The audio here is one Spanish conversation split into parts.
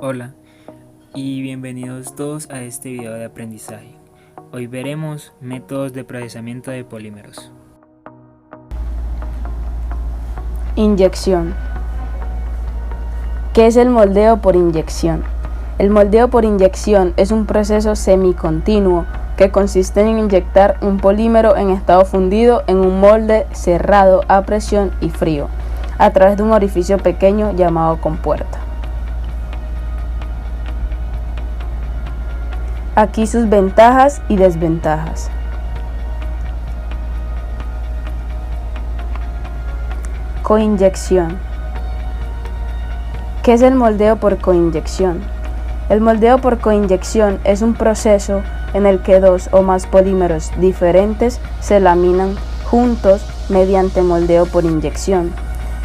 Hola y bienvenidos todos a este video de aprendizaje. Hoy veremos métodos de procesamiento de polímeros. Inyección. ¿Qué es el moldeo por inyección? El moldeo por inyección es un proceso semicontinuo que consiste en inyectar un polímero en estado fundido en un molde cerrado a presión y frío, a través de un orificio pequeño llamado compuerta. Aquí sus ventajas y desventajas. Coinyección. ¿Qué es el moldeo por coinyección? El moldeo por coinyección es un proceso en el que dos o más polímeros diferentes se laminan juntos mediante moldeo por inyección.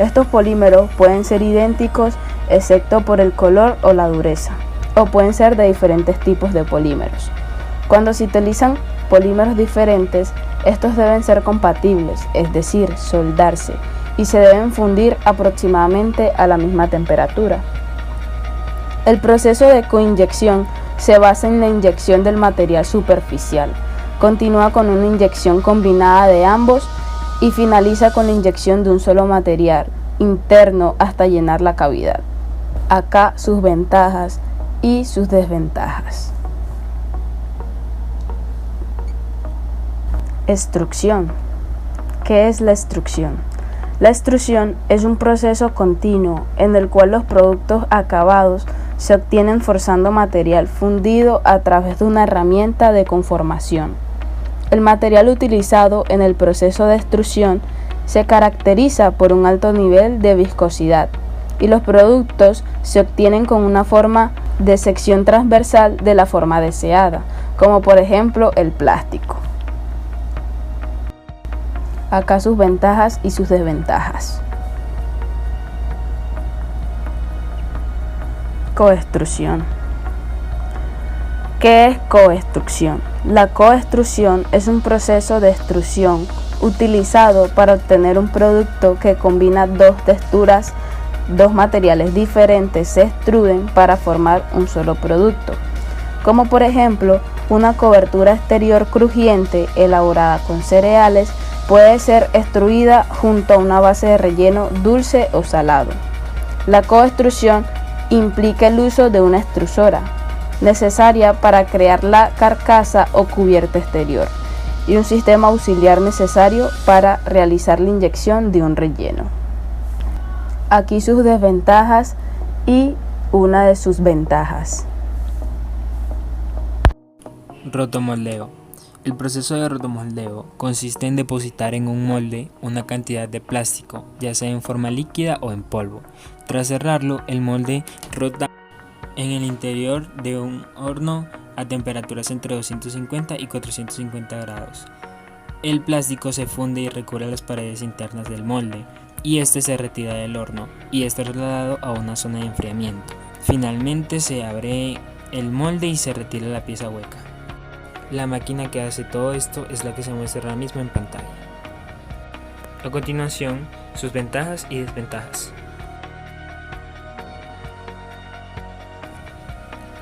Estos polímeros pueden ser idénticos excepto por el color o la dureza, o pueden ser de diferentes tipos de polímeros. Cuando se utilizan polímeros diferentes, estos deben ser compatibles, es decir, soldarse, y se deben fundir aproximadamente a la misma temperatura. El proceso de coinyección se basa en la inyección del material superficial, continúa con una inyección combinada de ambos y finaliza con la inyección de un solo material interno hasta llenar la cavidad. Acá sus ventajas y sus desventajas. Extrusión. ¿Qué es la extrusión? La extrusión es un proceso continuo en el cual los productos acabados se obtienen forzando material fundido a través de una herramienta de conformación. El material utilizado en el proceso de extrusión se caracteriza por un alto nivel de viscosidad y los productos se obtienen con una forma de sección transversal de la forma deseada, como por ejemplo el plástico. Acá sus ventajas y sus desventajas. Coextrusión. ¿Qué es coextrusión? La coextrusión es un proceso de extrusión utilizado para obtener un producto que combina dos texturas, dos materiales diferentes se extruden para formar un solo producto, como por ejemplo una cobertura exterior crujiente elaborada con cereales puede ser extruida junto a una base de relleno dulce o salado. La coextrusión implica el uso de una extrusora, necesaria para crear la carcasa o cubierta exterior, y un sistema auxiliar necesario para realizar la inyección de un relleno. Aquí sus desventajas y una de sus ventajas. Rotomoldeo. El proceso de rotomoldeo consiste en depositar en un molde una cantidad de plástico, ya sea en forma líquida o en polvo. Tras cerrarlo, el molde rota en el interior de un horno a temperaturas entre 250 y 450 grados. El plástico se funde y recubre las paredes internas del molde, y este se retira del horno y es trasladado a una zona de enfriamiento. Finalmente se abre el molde y se retira la pieza hueca. La máquina que hace todo esto es la que se muestra ahora mismo en pantalla. A continuación, sus ventajas y desventajas.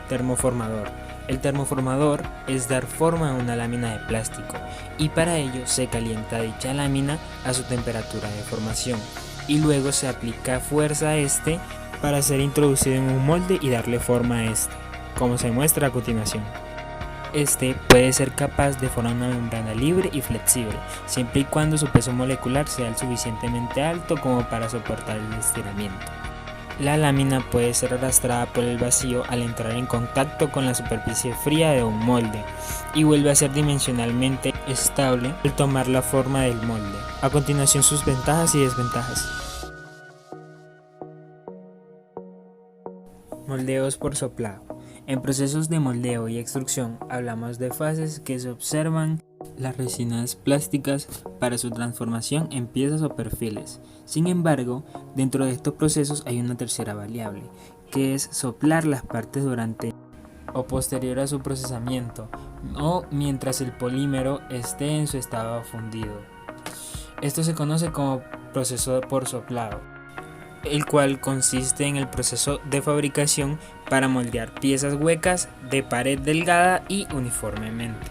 Termoformador. El termoformador es dar forma a una lámina de plástico y para ello se calienta dicha lámina a su temperatura de formación y luego se aplica fuerza a este para ser introducido en un molde y darle forma a este, como se muestra a continuación. Este puede ser capaz de formar una membrana libre y flexible, siempre y cuando su peso molecular sea lo suficientemente alto como para soportar el estiramiento. La lámina puede ser arrastrada por el vacío al entrar en contacto con la superficie fría de un molde y vuelve a ser dimensionalmente estable al tomar la forma del molde. A continuación, sus ventajas y desventajas. Moldeos por soplado. En procesos de moldeo y extrusión hablamos de fases que se observan las resinas plásticas para su transformación en piezas o perfiles. Sin embargo, dentro de estos procesos hay una tercera variable, que es soplar las partes durante o posterior a su procesamiento o mientras el polímero esté en su estado fundido. Esto se conoce como proceso por soplado. el cual consiste en el proceso de fabricación para moldear piezas huecas de pared delgada y uniformemente.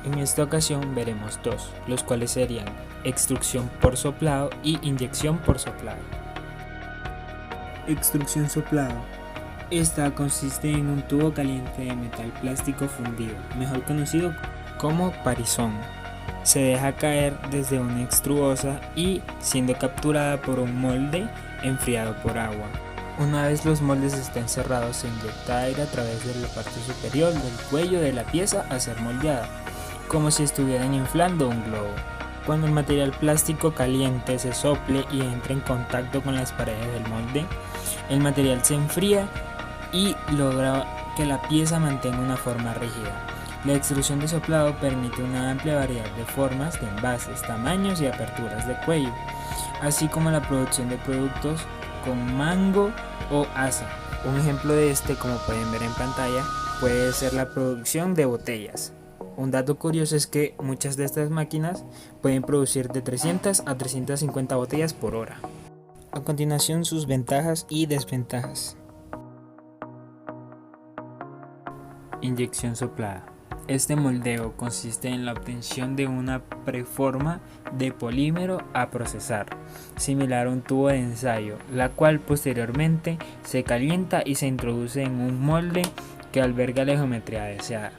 En esta ocasión veremos dos, los cuales serían extrusión por soplado y inyección por soplado. Extrusión soplado. Esta consiste en un tubo caliente de metal plástico fundido, mejor conocido como parizón. Se deja caer desde una extruosa y siendo capturada por un molde enfriado por agua. Una vez los moldes estén cerrados, se inyecta aire a través de la parte superior del cuello de la pieza a ser moldeada, como si estuvieran inflando un globo. Cuando el material plástico caliente se sople y entre en contacto con las paredes del molde, el material se enfría y logra que la pieza mantenga una forma rígida. La extrusión de soplado permite una amplia variedad de formas, de envases, tamaños y aperturas de cuello, así como la producción de productos con mango o asa. Un ejemplo de este, como pueden ver en pantalla, puede ser la producción de botellas. Un dato curioso es que muchas de estas máquinas pueden producir de 300 a 350 botellas por hora. A continuación, sus ventajas y desventajas. Inyección soplada. Este moldeo consiste en la obtención de una preforma de polímero a procesar, similar a un tubo de ensayo, la cual posteriormente se calienta y se introduce en un molde que alberga la geometría deseada.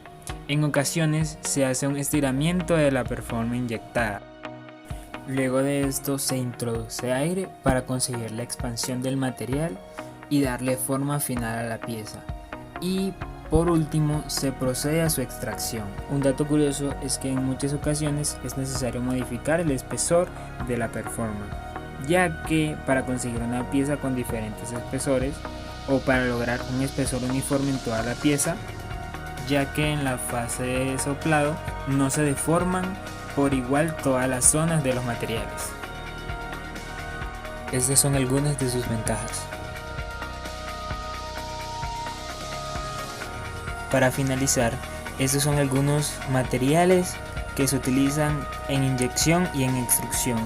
En ocasiones se hace un estiramiento de la preforma inyectada. Luego de esto se introduce aire para conseguir la expansión del material y darle forma final a la pieza. Y por último, se procede a su extracción. Un dato curioso es que en muchas ocasiones es necesario modificar el espesor de la performa, ya que para conseguir una pieza con diferentes espesores o para lograr un espesor uniforme en toda la pieza, ya que en la fase de soplado no se deforman por igual todas las zonas de los materiales. Estas son algunas de sus ventajas. Para finalizar, estos son algunos materiales que se utilizan en inyección y en extrusión.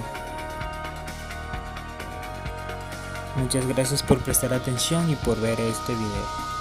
Muchas gracias por prestar atención y por ver este video.